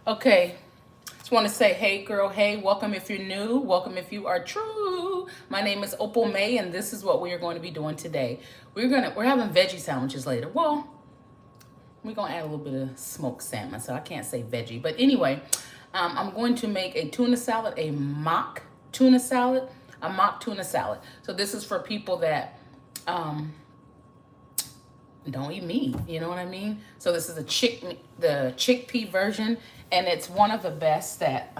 Okay, just want to say, hey girl, hey, welcome if you're new, welcome if you are true. My name is Opal May, and this is what we are going to be doing today. We're having veggie sandwiches later. Well, we're gonna add a little bit of smoked salmon, so I can't say veggie. But anyway, I'm going to make a tuna salad, a mock tuna salad, a mock tuna salad. So this is for people that don't eat meat, you know what I mean? So this is the chickpea version, and it's one of the best that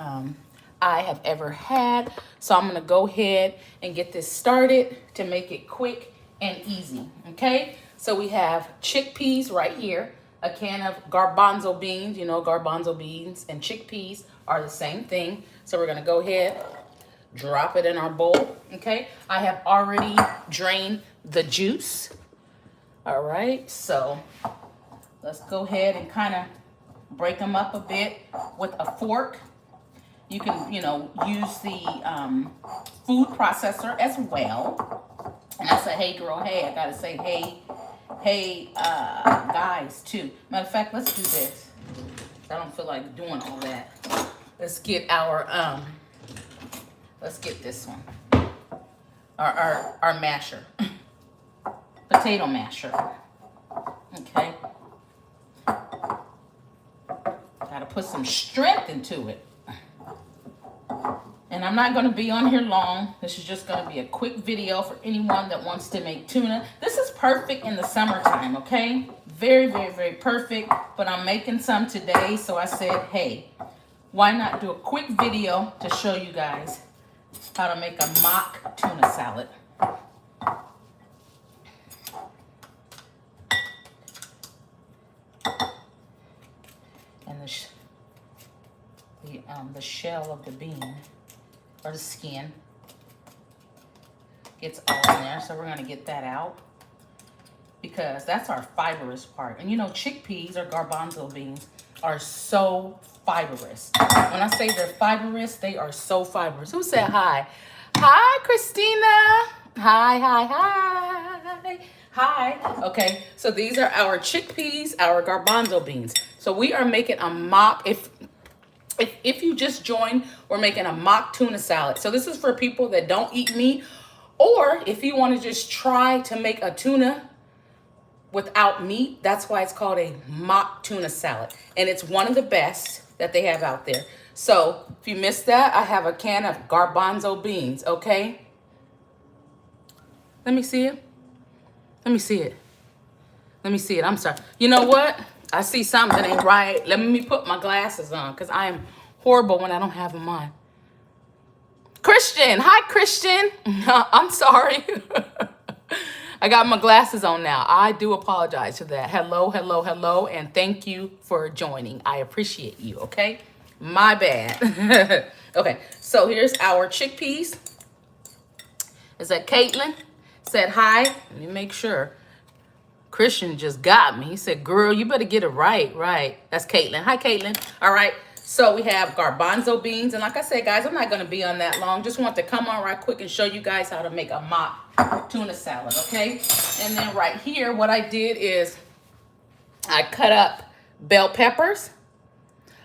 I have ever had. So I'm gonna go ahead and get this started to make it quick and easy, okay? So we have chickpeas right here, a can of garbanzo beans. You know, garbanzo beans and chickpeas are the same thing. So we're gonna go ahead, drop it in our bowl, okay? I have already drained the juice. All right, so let's go ahead and kind of break them up a bit with a fork. You can, use the food processor as well. And I said, hey girl, hey, I gotta say, hey, guys too. Matter of fact, let's do this. I don't feel like doing all that. Let's get let's get this one. Our masher. Potato masher. Okay. Gotta put some strength into it. And I'm not going to be on here long. This is just going to be a quick video for anyone that wants to make tuna. This is perfect in the summertime, okay? Very, very, very perfect. But I'm making some today, so I said, hey, why not do a quick video to show you guys how to make a mock tuna salad. And the shell of the bean, or the skin, gets all in there. So we're going to get that out because that's our fibrous part. And you know, chickpeas or garbanzo beans are so fibrous. When I say they're fibrous, they are so fibrous. Who said hi? Hi, Christina. Hi. Okay, so these are our chickpeas, our garbanzo beans. So we are making a mock. If you just joined, we're making a mock tuna salad. So this is for people that don't eat meat, or if you want to just try to make a tuna without meat, that's why it's called a mock tuna salad. And it's one of the best that they have out there. So if you missed that, I have a can of garbanzo beans, okay? Let me see it. I'm sorry. You know what? I see something ain't right. Let me put my glasses on because I am horrible when I don't have them on. Christian. Hi, Christian. I'm sorry. I got my glasses on now. I do apologize for that. Hello, and thank you for joining. I appreciate you, okay? My bad. Okay, so here's our chickpeas. Is that Caitlin? Said hi. Let me make sure. Christian just got me. He said, girl, you better get it right. Right. That's Caitlin. Hi, Caitlin. All right. So we have garbanzo beans. And like I said, guys, I'm not going to be on that long. Just want to come on right quick and show you guys how to make a mock tuna salad, okay? And then right here, what I did is I cut up bell peppers.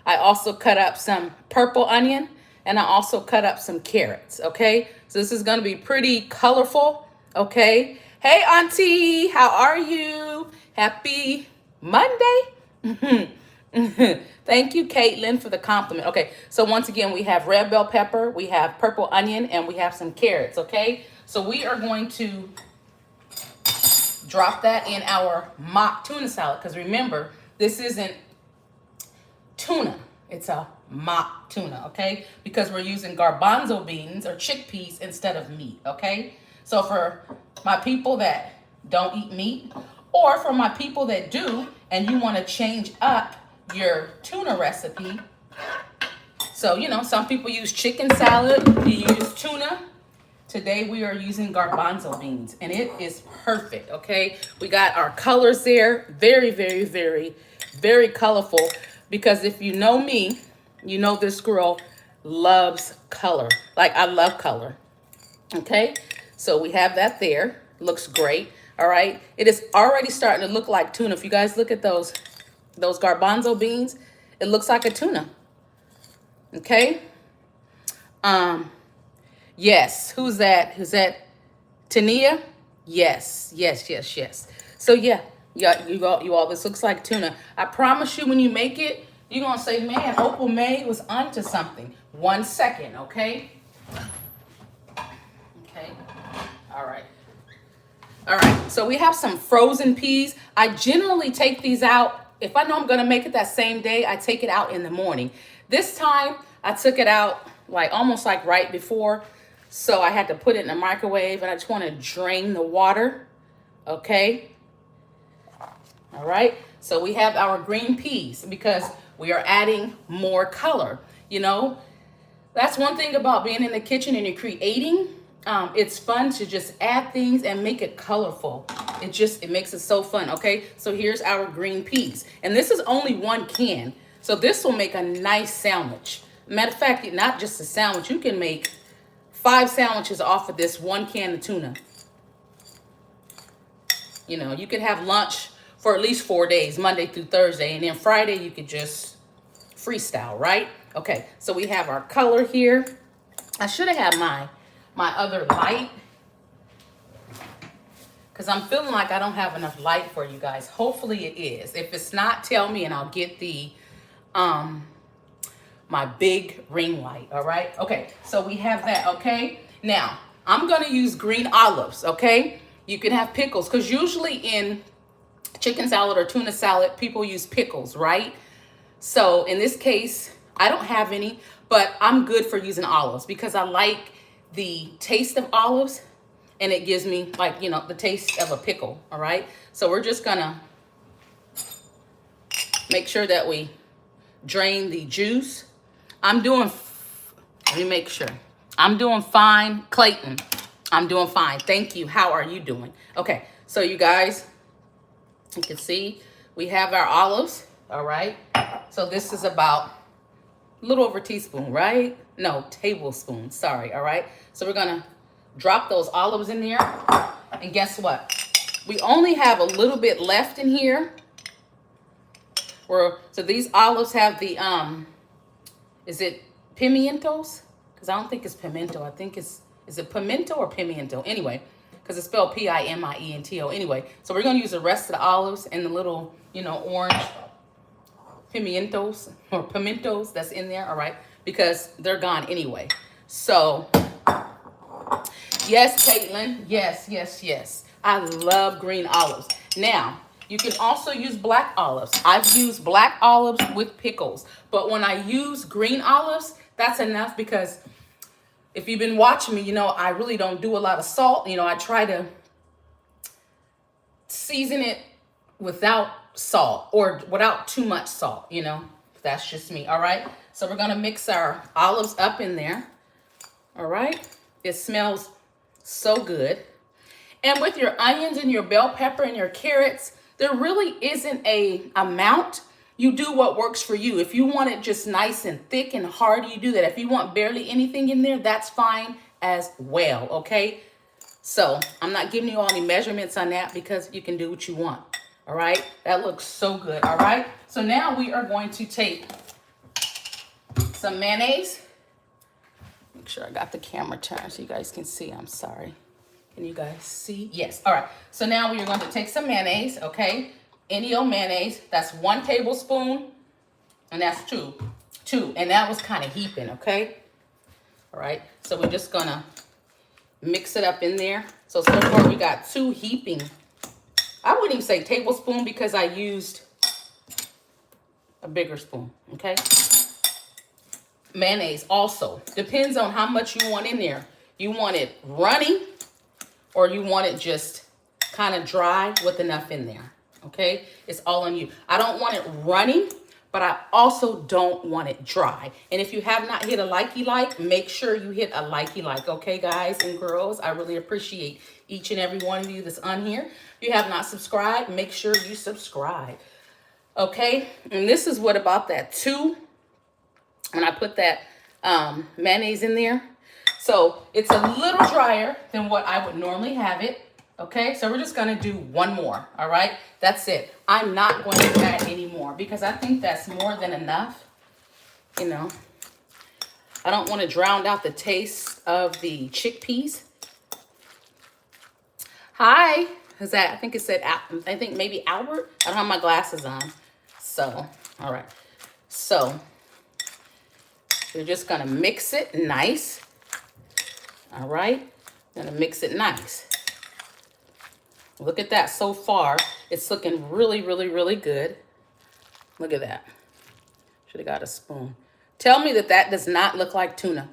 I also cut up some purple onion. And I also cut up some carrots, okay? So this is going to be pretty colorful, okay? Hey, Auntie, how are you? Happy Monday. Thank you, Caitlin, for the compliment. Okay, so once again, we have red bell pepper, we have purple onion, and we have some carrots, okay? So we are going to drop that in our mock tuna salad because remember, this isn't tuna. It's a mock tuna, okay? Because we're using garbanzo beans or chickpeas instead of meat, okay? So for my people that don't eat meat, or for my people that do, and you want to change up your tuna recipe. So, you know, some people use chicken salad, you use tuna. Today we are using garbanzo beans, and it is perfect, okay? We got our colors there, very, very, very, very colorful, because if you know me, you know this girl loves color. Like, I love color, okay? So we have that there. Looks great. All right. It is already starting to look like tuna. If you guys look at those garbanzo beans, it looks like a tuna. Okay. Yes. Who's that? Who's that? Tania? Yes. Yes, yes, yes. So yeah, yeah, you all, this looks like tuna. I promise you when you make it, you're gonna say, man, Opal May was onto something. 1 second, okay? Okay. All right. All right, so we have some frozen peas. I generally take these out. If I know I'm gonna make it that same day, I take it out in the morning. This time, I took it out like almost like right before. So I had to put it in the microwave and I just wanna drain the water, okay? All right, so we have our green peas because we are adding more color, you know? That's one thing about being in the kitchen and you're creating. It's fun to just add things and make it colorful. It makes it so fun. Okay, so here's our green peas, and this is only 1 can. So this will make a nice sandwich. Matter of fact, not just a sandwich. You can make 5 sandwiches off of this 1 can of tuna. You know, you could have lunch for at least 4 days, Monday through Thursday, and then Friday you could just freestyle, right? Okay, so we have our color here. I should have had my other light because I'm feeling like I don't have enough light for you guys. Hopefully it is. If it's not, tell me and I'll get the my big ring light. All right. Okay, so we have that. Okay, now I'm gonna use green olives. Okay, you can have pickles because usually in chicken salad or tuna salad people use pickles, right? So in this case, I don't have any, but I'm good for using olives because I like the taste of olives and it gives me like, you know, the taste of a pickle, all right? So we're just gonna make sure that we drain the juice. Let me make sure. I'm doing fine, Clayton. I'm doing fine, thank you. How are you doing? Okay, so you guys, you can see we have our olives, all right? So this is about a little over a teaspoon, right? No, tablespoon, sorry, all right? So we're gonna drop those olives in there. And guess what? We only have a little bit left in here. So these olives have the, is it pimientos? Because I don't think it's pimento. I think is it pimento or pimiento? Anyway, because it's spelled P-I-M-I-E-N-T-O. Anyway, so we're gonna use the rest of the olives and the little, you know, orange pimientos or pimentos that's in there, all right? Because they're gone anyway. So, yes, Caitlin, yes, yes, yes. I love green olives. Now, you can also use black olives. I've used black olives with pickles, but when I use green olives, that's enough because if you've been watching me, you know, I really don't do a lot of salt. You know, I try to season it without salt or without too much salt, you know. That's just me, all right? So we're gonna mix our olives up in there, all right? It smells so good. And with your onions and your bell pepper and your carrots, there really isn't a amount. You do what works for you. If you want it just nice and thick and hard, you do that. If you want barely anything in there, that's fine as well, okay? So I'm not giving you all any measurements on that because you can do what you want. All right, that looks so good. All right, so now we are going to take some mayonnaise. Make sure I got the camera turned so you guys can see. I'm sorry. Can you guys see? Yes. All right, so now we are going to take some mayonnaise, okay? Any old mayonnaise. That's 1 tablespoon, and that's two. And that was kind of heaping, okay? All right, so we're just gonna mix it up in there. So far we got 2 heaping. I wouldn't even say tablespoon because I used a bigger spoon, okay? Mayonnaise also. Depends on how much you want in there. You want it runny or you want it just kind of dry with enough in there, okay? It's all on you. I don't want it runny, but I also don't want it dry. And if you have not hit a likey like, make sure you hit a likey like, okay, guys and girls? I really appreciate each and every one of you that's on here. If you have not subscribed, make sure you subscribe, okay? And this is what about that 2, when I put that mayonnaise in there. So it's a little drier than what I would normally have it, okay? So we're just gonna do 1 more, all right? That's it. I'm not going to add any more because I think that's more than enough, you know. I don't want to drown out the taste of the chickpeas. Hi. Is that, I think it said, I think maybe Albert. I don't have my glasses on. So, all right. So, we're just going to mix it nice. All right. Going to mix it nice. Look at that so far. It's looking really, really, really good. Look at that. Should have got a spoon. Tell me that that does not look like tuna.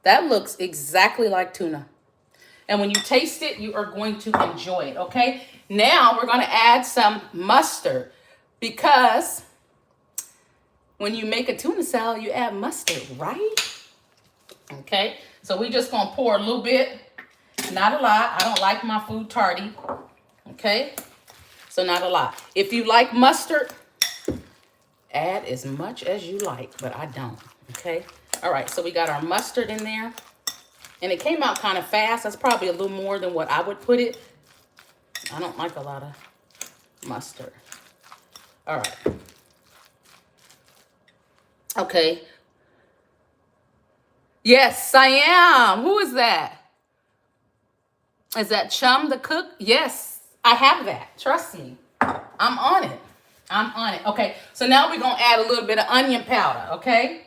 That looks exactly like tuna. And when you taste it, you are going to enjoy it, okay? Now we're going to add some mustard because when you make a tuna salad, you add mustard, right? Okay, so we just going to pour a little bit, not a lot. I don't like my food tardy, okay? So not a lot. If you like mustard, add as much as you like, but I don't, okay? All right, so we got our mustard in there. And it came out kind of fast. That's probably a little more than what I would put it. I don't like a lot of mustard. All right. Okay. Yes, I am. Who is that? Is that Chum the cook? Yes, I have that. Trust me. I'm on it. I'm on it. Okay, so now we're going to add a little bit of onion powder, okay?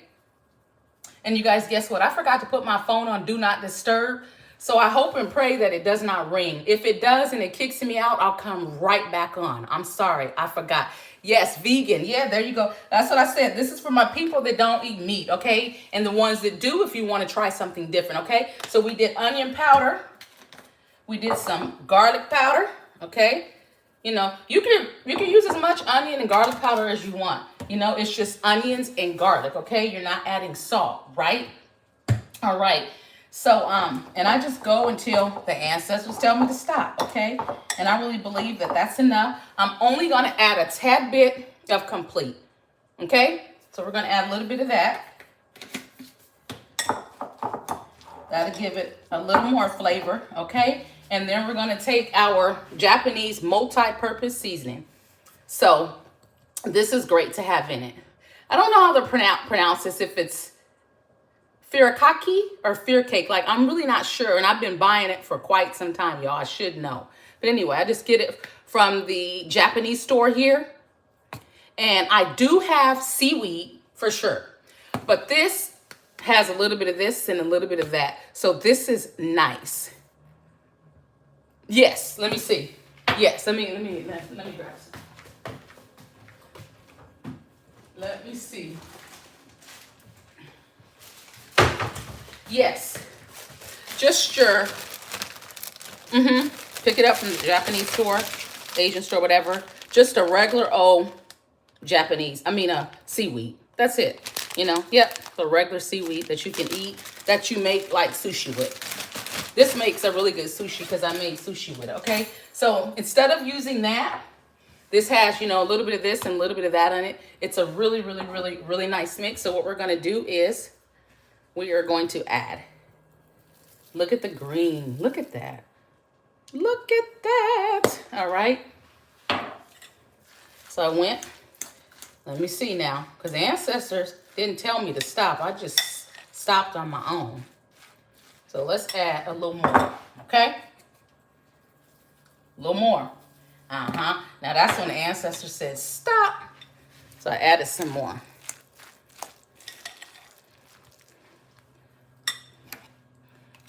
And you guys, guess what? I forgot to put my phone on Do Not Disturb. So I hope and pray that it does not ring. If it does and it kicks me out, I'll come right back on. I'm sorry. I forgot. Yes, vegan. Yeah, there you go. That's what I said. This is for my people that don't eat meat, okay? And the ones that do if you want to try something different, okay? So we did onion powder. We did some garlic powder, okay? You know, you can use as much onion and garlic powder as you want. You know, it's just onions and garlic, okay? You're not adding salt, right? All right. So, and I just go until the ancestors tell me to stop, okay? And I really believe that that's enough. I'm only going to add a tad bit of complete, okay? So we're going to add a little bit of that. That'll give it a little more flavor, okay? And then we're going to take our Japanese multi-purpose seasoning. So this is great to have in it. I don't know how to pronounce this, if it's furikake or fear cake. Like, I'm really not sure. And I've been buying it for quite some time, y'all. I should know. But anyway, I just get it from the Japanese store here. And I do have seaweed for sure. But this has a little bit of this and a little bit of that. So this is nice. Yes, let me see. Yes, let me grab some. Let me see. Yes. Just stir. Pick it up from the Japanese store, Asian store, whatever. Just a regular old Japanese, seaweed. That's it. You know, yep, the regular seaweed that you can eat, that you make like sushi with. This makes a really good sushi because I made sushi with it, okay? So instead of using that, this has, you know, a little bit of this and a little bit of that on it. It's a really, really, really, really nice mix. So what we're going to do is we are going to add. Look at the green. Look at that. Look at that. All right. So I went. Let me see now. Because the ancestors didn't tell me to stop. I just stopped on my own. So let's add a little more, okay? A little more. Now that's when the ancestor said stop. So I added some more.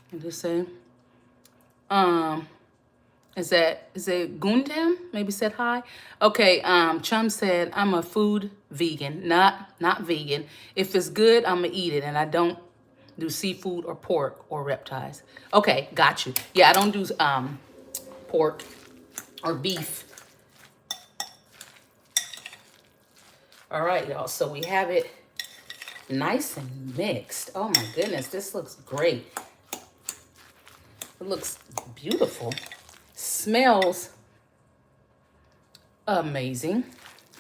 What did it say? Is it Gundam? Maybe said hi. Okay, Chum said I'm a food vegan, not vegan. If it's good, I'm gonna eat it, and I don't do seafood or pork or reptiles. Okay, got you. Yeah, I don't do pork or beef. All right, y'all. So we have it nice and mixed. Oh my goodness, this looks great. It looks beautiful. Smells amazing.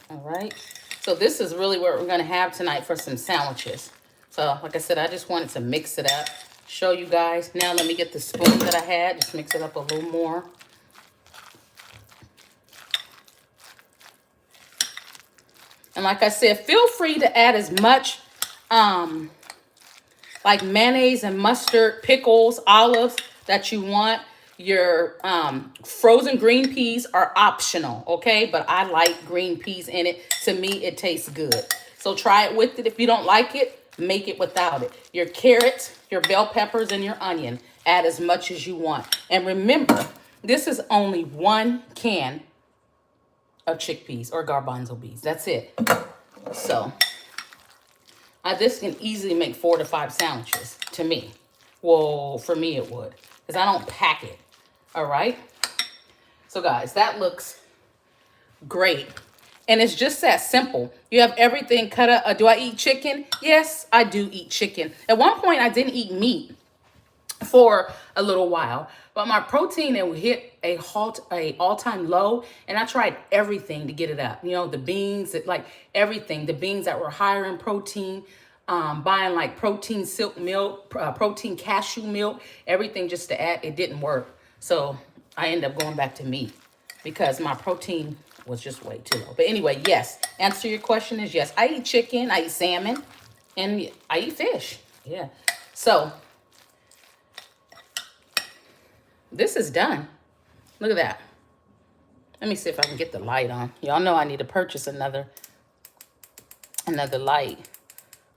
All right. So this is really what we're going to have tonight for some sandwiches. So like I said, I just wanted to mix it up, show you guys. Now let me get the spoon that I had. Just mix it up a little more. And like I said, feel free to add as much like mayonnaise and mustard, pickles, olives that you want. Your frozen green peas are optional, okay? But I like green peas in it. To me, it tastes good. So try it with it. If you don't like it, make it without it. Your carrots, your bell peppers, and your onion. Add as much as you want. And remember, this is only 1 can of chickpeas or garbanzo beans. That's it. So this can easily make 4 to 5 sandwiches to me. Well, for me it would, because I don't pack it. All right. So guys, that looks great. And it's just that simple. You have everything cut up. Do I eat chicken? Yes, I do eat chicken. At one point, I didn't eat meat for a little while, but my protein, it hit a all-time low, and I tried everything to get it up. You know, the beans, like everything, the beans that were higher in protein, buying like protein silk milk, protein cashew milk, everything just to add. It didn't work. So I ended up going back to meat because my protein was just way too low. But anyway, yes, answer your question is yes. I eat chicken, I eat salmon, and I eat fish. Yeah. So this is done. Look at that. Let me see if I can get the light on. Y'all know I need to purchase another light.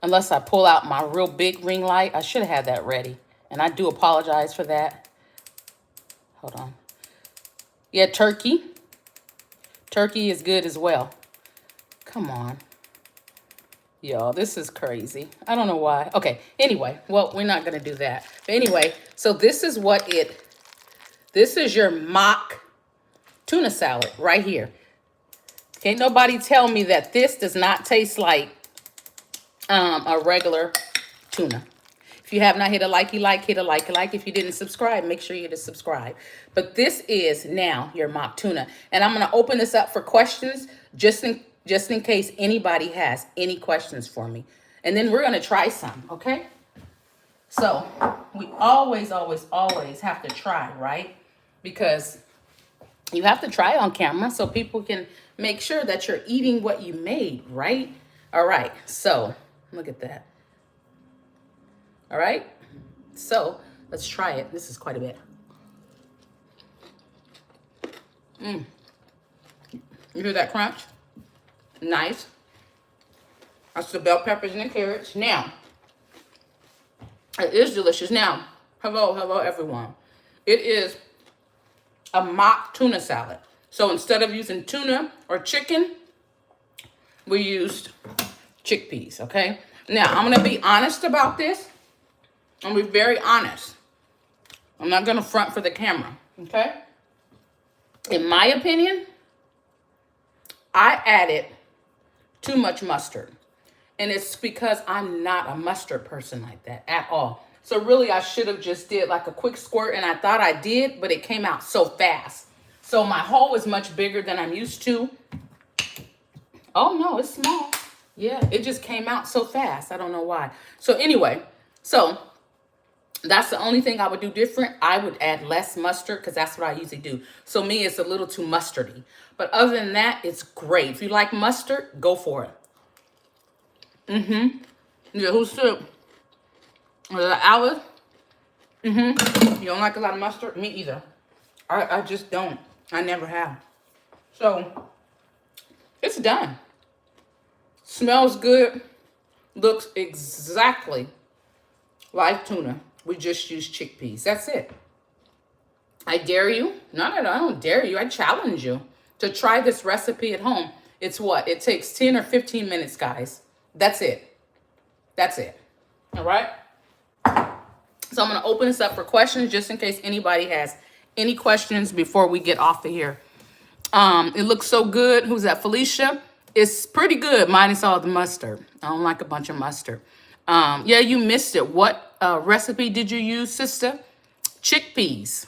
Unless I pull out my real big ring light. I should have had that ready. And I do apologize for that. Hold on. Yeah, turkey. Turkey is good as well. Come on. Y'all, this is crazy. I don't know why. Okay, anyway. Well, we're not going to do that. But anyway, so this is this is your mock tuna salad right here. Can't nobody tell me that this does not taste like a regular tuna. If you have not hit a likey like, hit a likey like. If you didn't subscribe, make sure you hit a subscribe. But this is now your mock tuna. And I'm going to open this up for questions just in case anybody has any questions for me. And then we're going to try some, okay? So we always, always, always have to try, right? Because you have to try on camera so people can make sure that you're eating what you made, right? All right, so look at that. All right, so let's try it. This is quite a bit. You hear that crunch? Nice. That's the bell peppers and the carrots. Now, it is delicious. Now, hello, everyone. It is a mock tuna salad. So instead of using tuna or chicken, we used chickpeas, okay? Now, I'm going to be honest about this. I'm going to be very honest. I'm not going to front for the camera, okay? In my opinion, I added too much mustard. And it's because I'm not a mustard person like that at all. So really, I should have just did like a quick squirt, and I thought I did, but it came out so fast. So my hole is much bigger than I'm used to. Oh, no, it's small. Yeah, it just came out so fast. I don't know why. So anyway, so that's the only thing I would do different. I would add less mustard because that's what I usually do. So me, it's a little too mustardy. But other than that, it's great. If you like mustard, go for it. Yeah, who's soup? Alice? You don't like a lot of mustard? Me either. I just don't. I never have. So, it's done. Smells good. Looks exactly like tuna. We just use chickpeas. That's it. I dare you. No, I don't dare you. I challenge you to try this recipe at home. It's what? It takes 10 or 15 minutes, guys. That's it. That's it. All right? So I'm going to open this up for questions just in case anybody has any questions before we get off of here. It looks so good. Who's that? Felicia? It's pretty good, minus all the mustard. I don't like a bunch of mustard. Yeah, you missed it. What recipe did you use, sister? Chickpeas.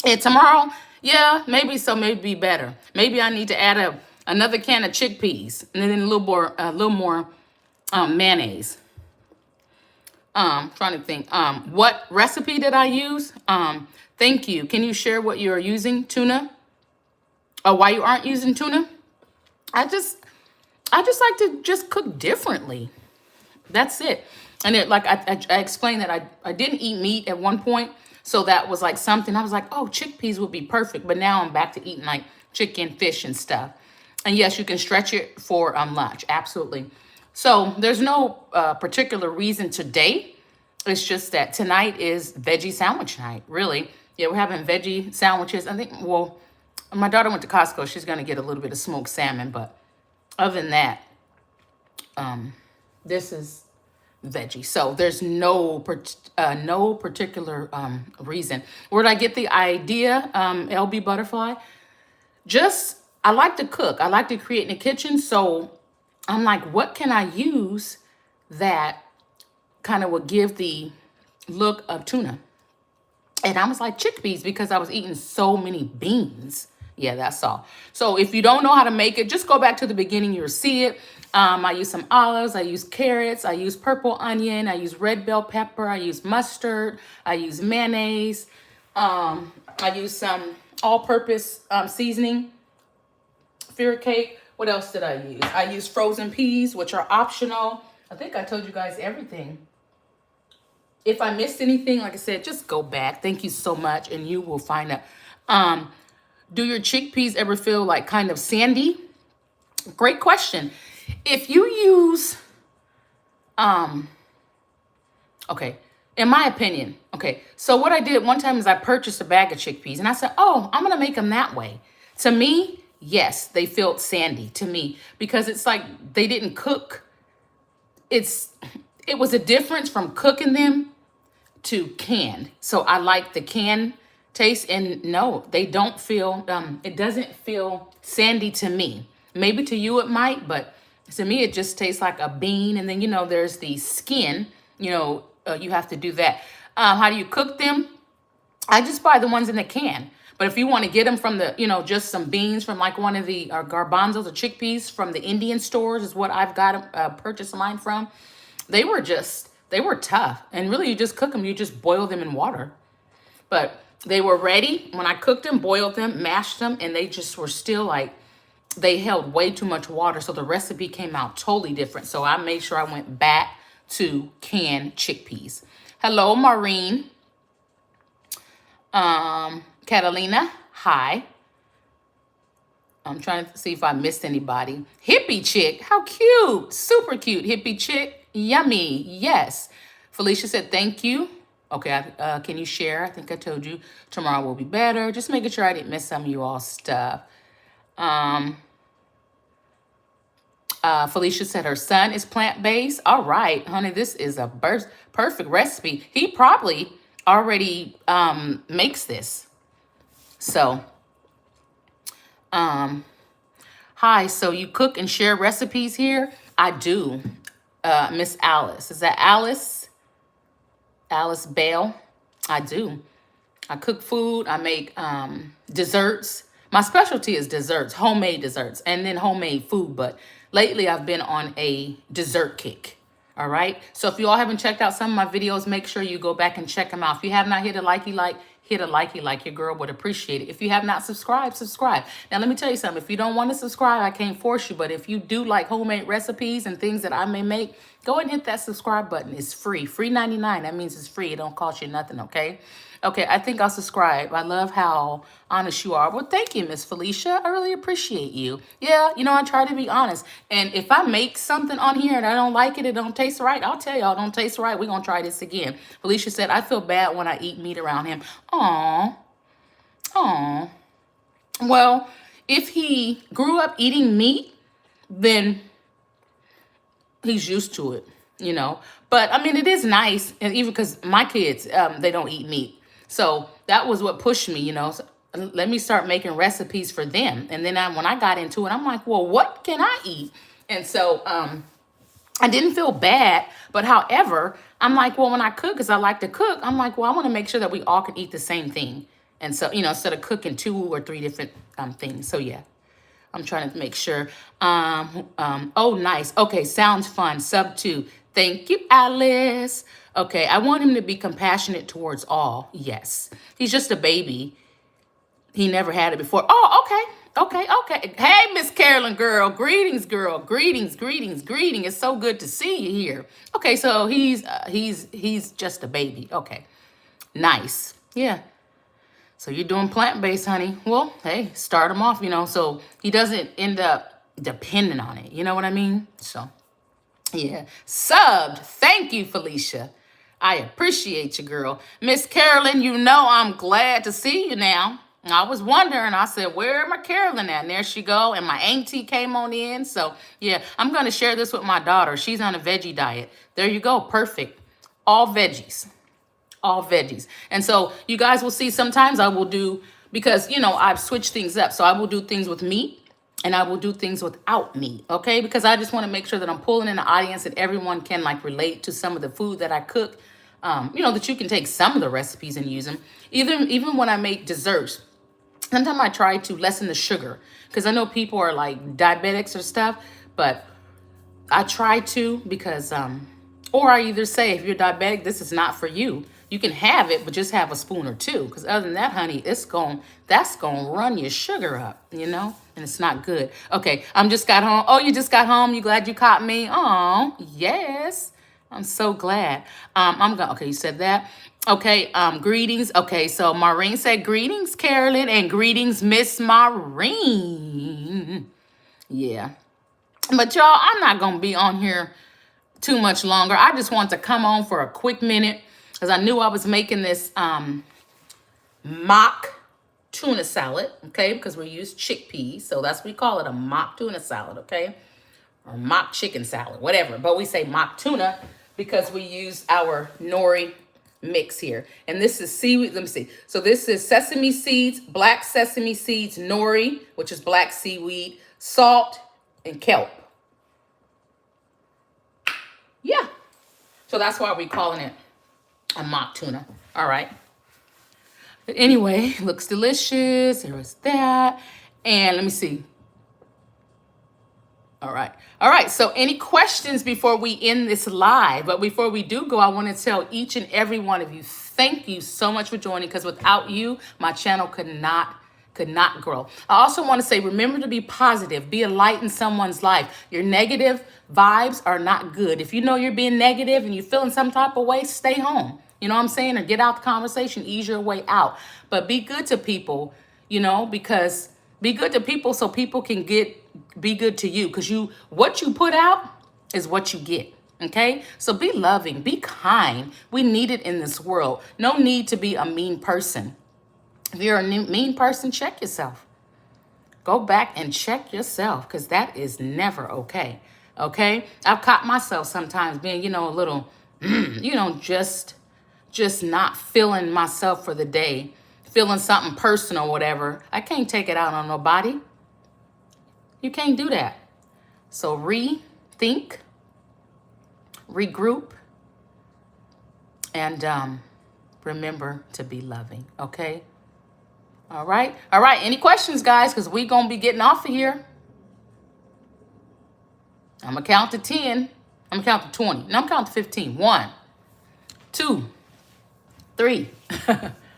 And tomorrow, yeah, maybe so, maybe better. Maybe I need to add another can of chickpeas and then a little more mayonnaise. Trying to think. What recipe did I use? Thank you. Can you share what you're using? Tuna? Or why you aren't using tuna? I just like to just cook differently. That's it. And it, like I explained that I didn't eat meat at one point. So that was like something I was like, oh, chickpeas would be perfect. But now I'm back to eating like chicken, fish, and stuff. And yes, you can stretch it for lunch. Absolutely. So there's no particular reason today. It's just that tonight is veggie sandwich night, really. Yeah, we're having veggie sandwiches. I think, well, my daughter went to Costco. She's going to get a little bit of smoked salmon. But other than that, this is veggie. So there's no particular reason. Where did I get the idea, LB Butterfly? Just, I like to cook. I like to create in the kitchen. So I'm like, what can I use that kind of would give the look of tuna? And I was like, chickpeas, because I was eating so many beans. Yeah, that's all. So if you don't know how to make it, just go back to the beginning. You'll see it. I use some olives. I use carrots. I use purple onion. I use red bell pepper. I use mustard. I use mayonnaise. I use some all-purpose seasoning. Fear cake. What else did I use? I use frozen peas, which are optional. I think I told you guys everything. If I missed anything, like I said, just go back. Thank you so much, and you will find out. Do your chickpeas ever feel like kind of sandy? Great question. If you use, okay, in my opinion, okay, so what I did one time is I purchased a bag of chickpeas, and I said, oh, I'm going to make them that way. To me, yes, they felt sandy to me because it's like they didn't cook. It was a difference from cooking them to canned. So I like the canned taste, and no, they don't feel, it doesn't feel sandy to me. Maybe to you it might, but to me it just tastes like a bean. And then, you know, there's the skin, you know, you have to do that. How do you cook them? I just buy the ones in the can. But if you want to get them from the, you know, just some beans from like one of the garbanzos or chickpeas from the Indian stores is what I've got purchased mine from. They were tough. And really, you just cook them. You just boil them in water. But they were ready. When I cooked them, boiled them, mashed them, and they just were still like, they held way too much water. So the recipe came out totally different. So I made sure I went back to canned chickpeas. Hello, Maureen. Catalina, hi. I'm trying to see if I missed anybody. Hippie chick, how cute. Super cute. Hippie chick, yummy. Yes. Felicia said, thank you. Okay, can you share? I think I told you tomorrow will be better. Just making sure I didn't miss some of you all stuff. Felicia said her son is plant-based. All right, honey, this is a perfect recipe. He probably already makes this. So, hi, so you cook and share recipes here? I do. Miss Alice. Is that Alice? Alice Bell? I do. I cook food. I make desserts. My specialty is desserts, homemade desserts, and then homemade food. But lately, I've been on a dessert kick. All right. So if you all haven't checked out some of my videos, make sure you go back and check them out. If you have not hit a likey like, hit a likey like. Your girl would appreciate it. If you have not subscribed, subscribe. Now, let me tell you something. If you don't want to subscribe, I can't force you. But if you do like homemade recipes and things that I may make, go ahead and hit that subscribe button. It's free. Free 99. That means it's free. It don't cost you nothing, okay? Okay, I think I'll subscribe. I love how honest you are. Well, thank you, Miss Felicia. I really appreciate you. Yeah, you know, I try to be honest. And if I make something on here and I don't like it, it don't taste right, I'll tell y'all, don't taste right. We're going to try this again. Felicia said, I feel bad when I eat meat around him. Aw. Aw. Well, if he grew up eating meat, then he's used to it, you know. But, I mean, it is nice, and even because my kids, they don't eat meat. So that was what pushed me, you know. So let me start making recipes for them. And then when I got into it, I'm like, well, what can I eat? And so I didn't feel bad. But however, I'm like, well, when I cook, because I like to cook, I'm like, well, I want to make sure that we all can eat the same thing. And so, you know, instead of cooking 2 or 3 different things. So, yeah, I'm trying to make sure. Oh, nice. Okay, sounds fun. Sub 2. Thank you, Alice. Okay, I want him to be compassionate towards all. Yes. He's just a baby. He never had it before. Oh, okay. Okay. Hey, Miss Carolyn, girl. Greetings, girl. Greetings. It's so good to see you here. Okay, so he's just a baby. Okay, nice. Yeah. So you're doing plant-based, honey. Well, hey, start him off, so he doesn't end up depending on it. You know what I mean? So, yeah. Subbed. Thank you, Felicia. I appreciate you, girl. Miss Carolyn, I'm glad to see you now. I was wondering, I said, where am I Carolyn at? And there she go. And my auntie came on in. So, yeah, I'm going to share this with my daughter. She's on a veggie diet. There you go. Perfect. All veggies. All veggies. And so you guys will see sometimes I will do, because, I've switched things up. So I will do things with meat and I will do things without meat. Okay. Because I just want to make sure that I'm pulling in the audience and everyone can relate to some of the food that I cook. That you can take some of the recipes and use them. Even when I make desserts, sometimes I try to lessen the sugar because I know people are diabetics or stuff, but I try to because, or I either say, if you're diabetic, this is not for you. You can have it, but just have a spoon or two. Because other than that, honey, that's going to run your sugar up, and it's not good. Okay, just got home. Oh, you just got home? You glad you caught me? Oh, yes. I'm so glad. Okay, you said that. Okay, greetings. Okay, so Maureen said, greetings, Carolyn, and greetings, Miss Maureen. Yeah. But y'all, I'm not going to be on here too much longer. I just want to come on for a quick minute because I knew I was making this mock tuna salad, okay? Because we use chickpeas, so that's what we call it, a mock tuna salad, okay? Or mock chicken salad, whatever. But we say mock tuna because we use our nori mix here. And this is seaweed. Let me see. So this is sesame seeds, black sesame seeds, nori, which is black seaweed, salt, and kelp. Yeah. So that's why we're calling it a mock tuna. All right. But anyway, looks delicious. There is that. And let me see. All right. So any questions before we end this live? But before we do go, I want to tell each and every one of you, thank you so much for joining, because without you, my channel could not grow. I also want to say, remember to be positive, be a light in someone's life. Your negative vibes are not good. If you know you're being negative and you're feeling some type of way, stay home. You know what I'm saying? Or get out the conversation, ease your way out. But be good to people, because be good to people so people can be good to you, because what you put out is what you get. Okay, so be loving, be kind. We need it in this world. No need to be a mean person. If you're a mean person, check yourself. Go back and check yourself, because that is never okay. Okay, I've caught myself sometimes being, a little, just not feeling myself for the day, feeling something personal, whatever. I can't take it out on nobody. You can't do that. So rethink, regroup, and remember to be loving, okay? All right. Any questions, guys? Because we're going to be getting off of here. I'm going to count to 10. I'm going to count to 20. No, I'm counting to 15. 1, 2, 3,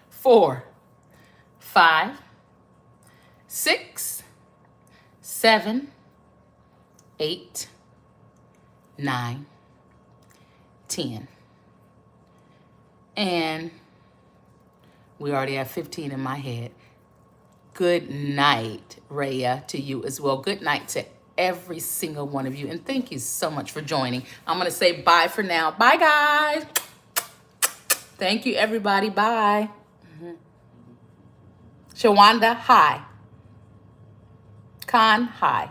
4, 5, 6, 7, 8, 9, 10. And we already have 15 in my head. Good night, Rhea, to you as well. Good night to every single one of you. And thank you so much for joining. I'm going to say bye for now. Bye, guys. Thank you, everybody. Bye. Shawanda, hi. Khan, hi.